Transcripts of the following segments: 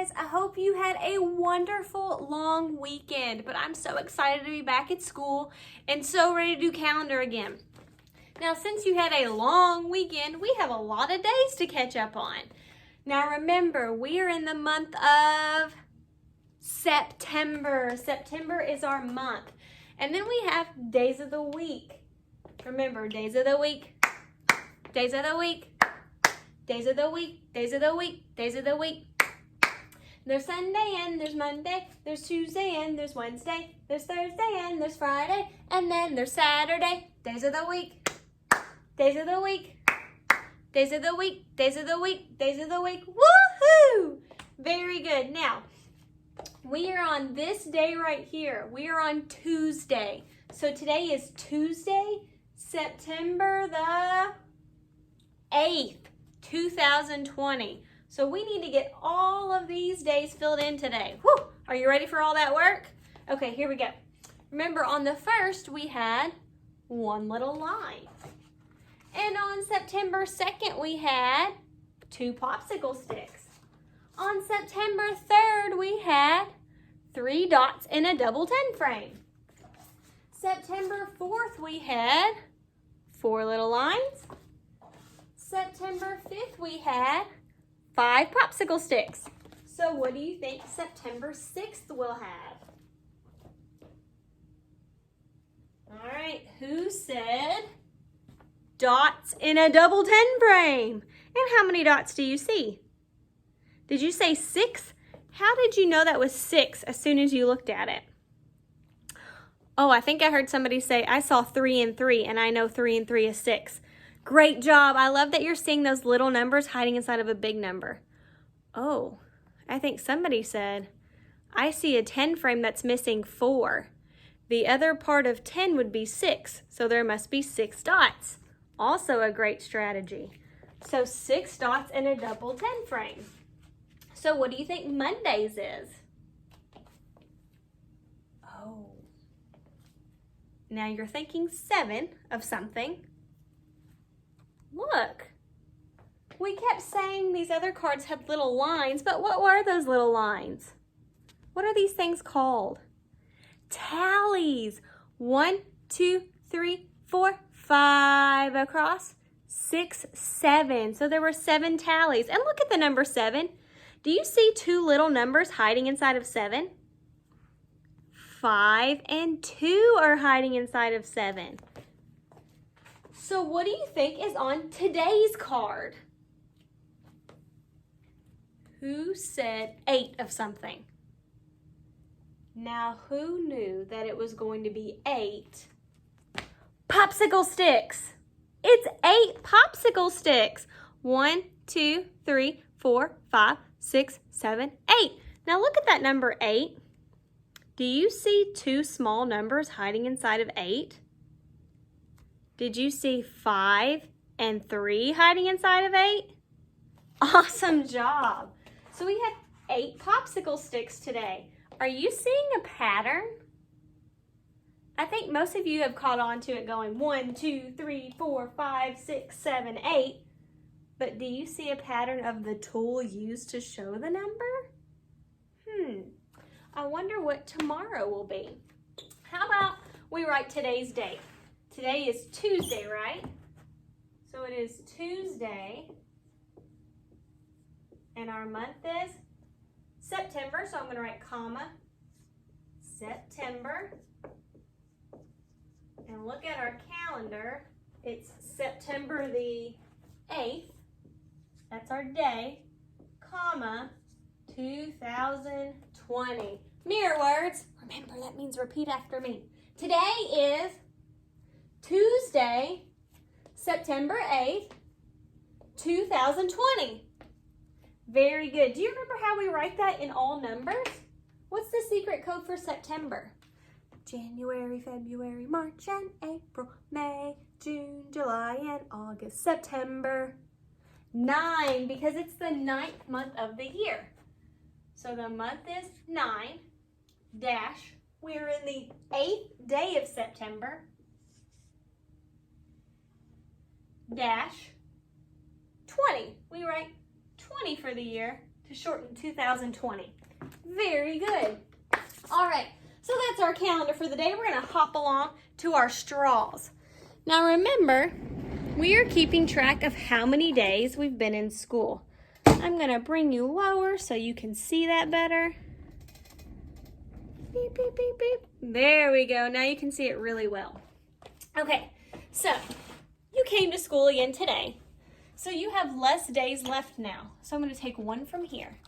guys. I hope you had a wonderful long weekend, but I'm so excited to be back at school and so ready to do calendar again. Now, since you had a long weekend, we have a lot of days to catch up on. Now, remember, we are in the month of September. September is our month. And then we have days of the week. Remember, days of the week, days of the week, days of the week, days of the week, days of the week. There's Sunday and there's Monday, there's Tuesday and there's Wednesday, there's Thursday and there's Friday, and then there's Saturday. Days of the week, days of the week, days of the week, days of the week, days of the week. Woohoo! Very good. Now, we are on this day right here. We are on Tuesday. So today is Tuesday, September the 8th, 2020. So we need to get all of these days filled in today. Whew! Are you ready for all that work? Okay, here we go. Remember, on the 1st, we had one little line. And on September 2nd, we had 2 popsicle sticks. On September 3rd, we had 3 dots in a double 10 frame. September 4th, we had 4 little lines. September 5th, we had 5 popsicle sticks. So what do you think September 6th will have? All right, who said dots in a double 10 frame? And how many dots do you see? Did you say 6? How did you know that was 6 as soon as you looked at it? Oh, I think I heard somebody say, I saw 3 and 3, and I know 3 and 3 is 6. Great job. I love that you're seeing those little numbers hiding inside of a big number. Oh, I think somebody said, I see a 10 frame that's missing 4. The other part of 10 would be 6, so there must be 6 dots. Also a great strategy. So 6 dots in a double 10 frame. So what do you think Monday's is? Oh. Now you're thinking 7 of something. Look. We kept saying these other cards had little lines, but what were those little lines? What are these things called? Tallies. 1, 2, 3, 4, 5 across. 6, 7. So there were 7 tallies. And look at the number 7. Do you see 2 little numbers hiding inside of 7? 5 and 2 are hiding inside of 7. So what do you think is on today's card? Who said 8 of something? Now, who knew that it was going to be 8 popsicle sticks? It's 8 popsicle sticks. 1, 2, 3, 4, 5, 6, 7, 8. Now look at that number 8. Do you see 2 small numbers hiding inside of 8? Did you see 5 and 3 hiding inside of 8? Awesome job. So we have 8 popsicle sticks today. Are you seeing a pattern? I think most of you have caught on to it going 1, 2, 3, 4, 5, 6, 7, 8. But do you see a pattern of the tool used to show the number? I wonder what tomorrow will be. How about we write today's date? Today is Tuesday, right? So it is Tuesday. And our month is September. So I'm going to write comma, September. And look at our calendar. It's September the 8th. That's our day, comma, 2020. Mirror words. Remember, that means repeat after me. Today is Tuesday, September 8th, 2020. Very good. Do you remember how we write that in all numbers? What's the secret code for September? January, February, March, and April, May, June, July, and August, September. 9, because it's the 9th month of the year. So the month is 9, dash. We're in the 8th day of September, dash, 20. We write 20 for the year to shorten 2020. Very good. All right, so that's our calendar for the day. We're going to hop along to our straws. Now remember, we are keeping track of how many days we've been in school. I'm going to bring you lower so you can see that better. Beep, beep, beep, beep. There we go. Now you can see it really well. Okay, so you came to school again today. So you have less days left now. So I'm going to take one from here.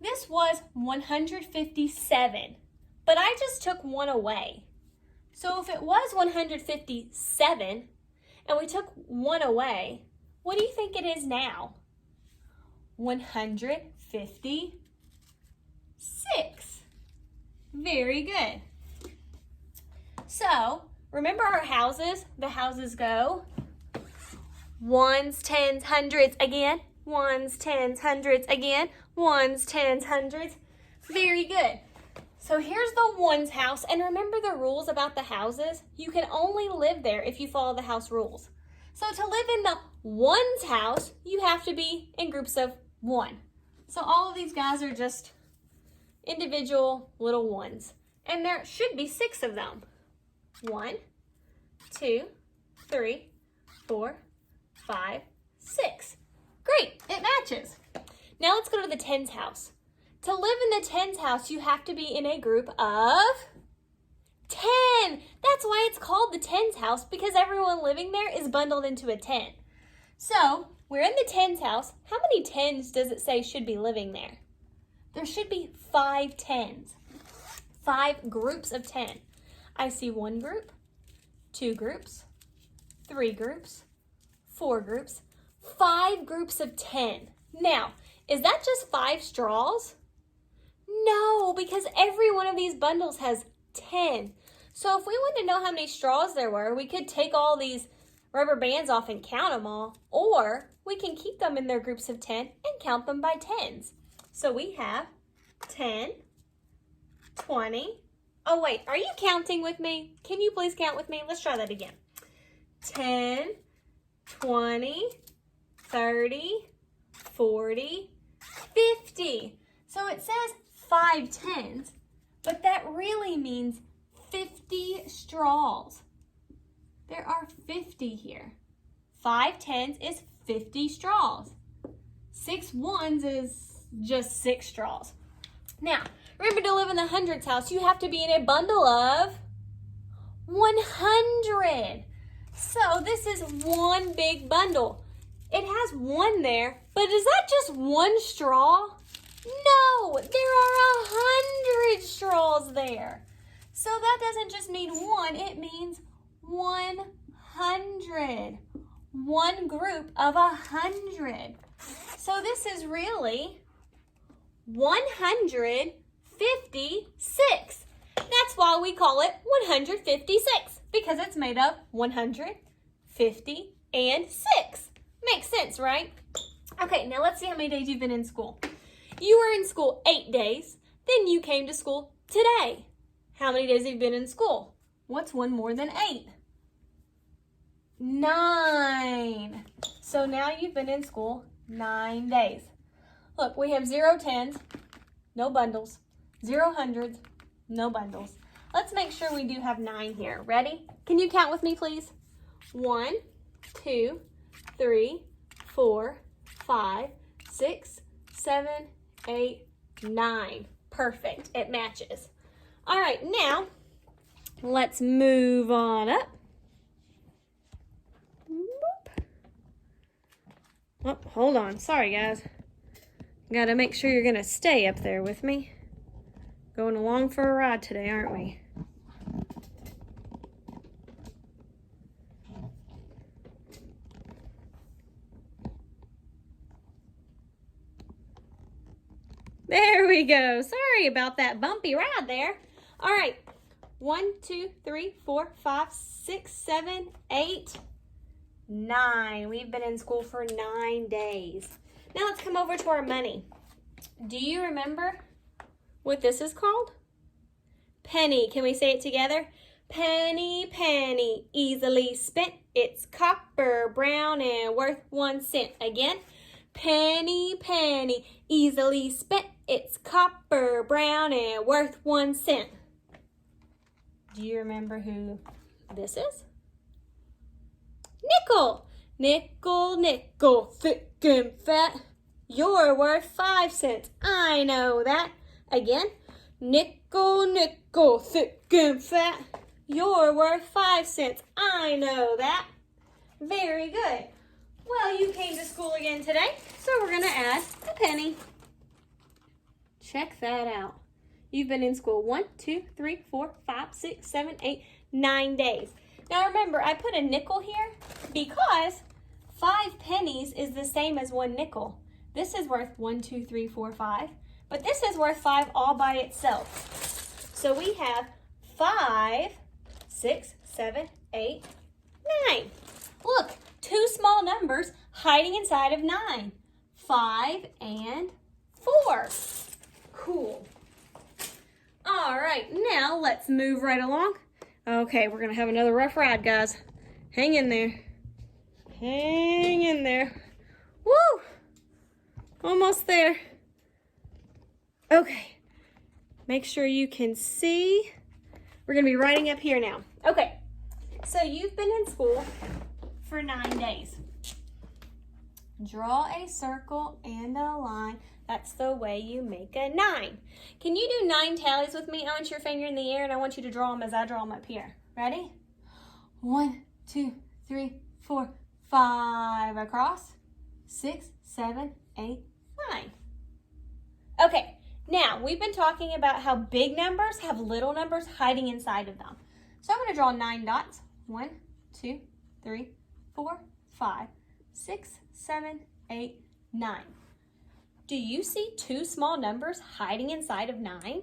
This was 157, but I just took one away. So if it was 157 and we took one away, what do you think it is now? 156. Very good. So remember our houses? The houses go ones, tens, hundreds again. Ones, tens, hundreds again. Ones, tens, hundreds. Very good. So here's the ones house. And remember the rules about the houses? You can only live there if you follow the house rules. So to live in the ones house, you have to be in groups of one. So all of these guys are just individual little ones. And there should be 6 of them. 1, 2, 3, 4, 5, 6. Great, it matches. Now let's go to the tens house. To live in the tens house, you have to be in a group of 10. That's why it's called the tens house, because everyone living there is bundled into a 10. So we're in the tens house. How many tens does it say should be living there? There should be 5 tens. 5 groups of 10. I see 1 group, 2 groups, 3 groups, 4 groups, 5 groups of 10. Now, is that just 5 straws? No, because every one of these bundles has 10. So if we wanted to know how many straws there were, we could take all these rubber bands off and count them all, or we can keep them in their groups of 10 and count them by tens. So we have 10, 20. Oh wait, are you counting with me? Can you please count with me? Let's try that again. 10, 20, 30, 40, 50. So it says 5 tens, but that really means 50 straws. There are 50 here. 5 tens is 50 straws. 6 ones is just 6 straws. Now, remember to live in the hundreds house, you have to be in a bundle of 100. So this is one big bundle. It has 1 there, but is that just 1 straw? No, there are 100 straws there. So that doesn't just mean 1, it means 100. One group of 100. So this is really 156. That's why we call it 156, because it's made of 100, 50, and 6. Makes sense, right? Okay, now let's see how many days you've been in school. You were in school 8 days, then you came to school today. How many days have you been in school? What's 1 more than 8? 9. So now you've been in school 9 days. Look, we have 0 tens, no bundles, 0 hundreds, no bundles. Let's make sure we do have 9 here. Ready? Can you count with me, please? 1, 2, 3, 4, 5, 6, 7, 8, 9. Perfect. It matches. All right, now let's move on up. Oh, hold on. Sorry, guys. Got to make sure you're going to stay up there with me. Going along for a ride today, aren't we? There we go. Sorry about that bumpy ride there. All right. 1, 2, 3, 4, 5, 6, 7, 8, 9. We've been in school for 9 days. Now let's come over to our money. Do you remember what this is called? Penny. Can we say it together? Penny, penny, easily spent. It's copper, brown, and worth 1 cent. Again, Penny, penny, easily spent. It's copper brown and worth 1 cent. Do you remember who this is? Nickel. Nickel, nickel, thick and fat. You're worth 5 cents. I know that. Again. Nickel, nickel, thick and fat. You're worth 5 cents. I know that. Very good. Well, you came to school again today, so we're going to add a penny. Check that out. You've been in school 1, 2, 3, 4, 5, 6, 7, 8, 9 days. Now remember, I put a nickel here because 5 pennies is the same as 1 nickel. This is worth 1, 2, 3, 4, 5, but this is worth 5 all by itself. So we have 5, 6, 7, 8, 9. Look, 2 small numbers hiding inside of 9. 5 and 4. Cool. All right, now let's move right along. Okay, we're going to have another rough ride, guys. Hang in there. Hang in there. Woo! Almost there. Okay. Make sure you can see. We're going to be writing up here now. Okay. So you've been in school for 9 days. Draw a circle and a line. That's the way you make a 9. Can you do 9 tallies with me? I want your finger in the air and I want you to draw them as I draw them up here. Ready? 1, 2, 3, 4, 5 across. 6, 7, 8, 9. Okay, now we've been talking about how big numbers have little numbers hiding inside of them. So I'm going to draw 9 dots. 1, 2, 3, 4, 5, 6, 7, 8, 9. Do you see 2 small numbers hiding inside of 9?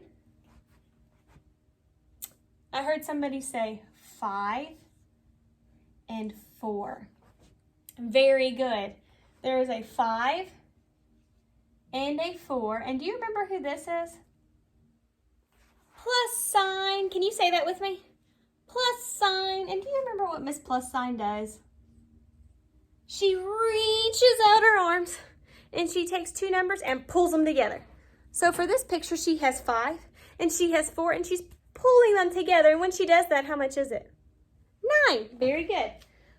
I heard somebody say 5 and 4. Very good. There is a 5 and a 4. And do you remember who this is? Plus sign. Can you say that with me? Plus sign. And do you remember what Miss Plus Sign does? She reaches out her arms and she takes 2 numbers and pulls them together. So for this picture, she has 5 and she has 4 and she's pulling them together. And when she does that, how much is it? 9. Very good.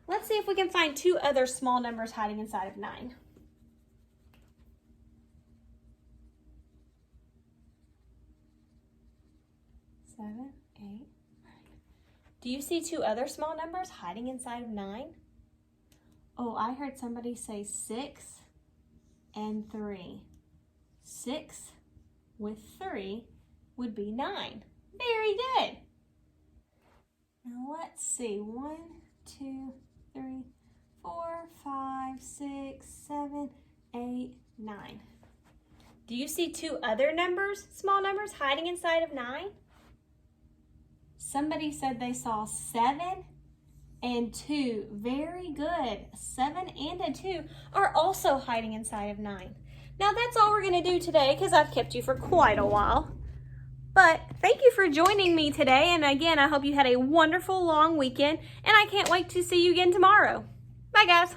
Let's see if we can find 2 other small numbers hiding inside of 9. Seven, 8, 9. Do you see 2 other small numbers hiding inside of 9? Oh, I heard somebody say 6 and 3. 6 with 3 would be 9. Very good. Now let's see. 1, 2, 3, 4, 5, 6, 7, 8, 9. Do you see 2 other numbers, small numbers, hiding inside of 9? Somebody said they saw 7 and 2. Very good. 7 and a 2 are also hiding inside of 9. Now that's all we're going to do today because I've kept you for quite a while. But thank you for joining me today. And again, I hope you had a wonderful long weekend. And I can't wait to see you again tomorrow. Bye, guys.